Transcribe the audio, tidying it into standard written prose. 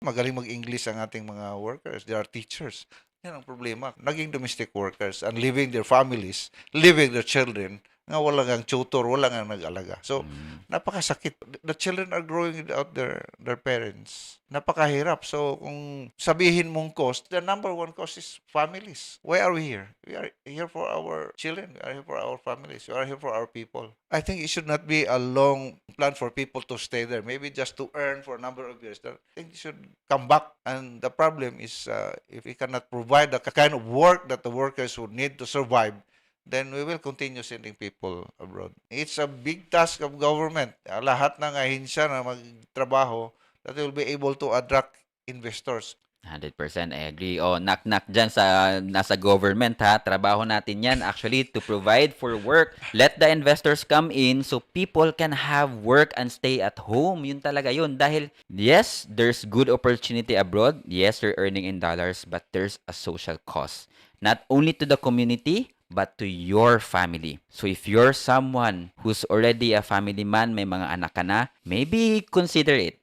magaling mag-English ang ating mga workers. They are teachers. Yan ang problema. Naging domestic workers and leaving their families, leaving their children, nga wala ang tutor, wala nga nag-alaga. So, Mm. napakasakit. The children are growing without their parents. Napakahirap. So, kung sabihin mong cost, the number one cost is families. Why are we here? We are here for our children. We are here for our families. We are here for our people. I think it should not be a long plan for people to stay there. Maybe just to earn for a number of years. I think they should come back. And the problem is, if we cannot provide the kind of work that the workers would need to survive, then we will continue sending people abroad. It's a big task of government. Lahat ng ahinsya na magtrabaho that will be able to attract investors. 100% I agree. Oh, knock-knock dyan sa nasa government ha. Trabaho natin yan actually to provide for work. Let the investors come in so people can have work and stay at home. Yun talaga yun. Dahil yes, there's good opportunity abroad. Yes, you're earning in dollars, but there's a social cost. Not only to the community, but to your family. So if you're someone who's already a family man, may mga anak ka na, maybe consider it.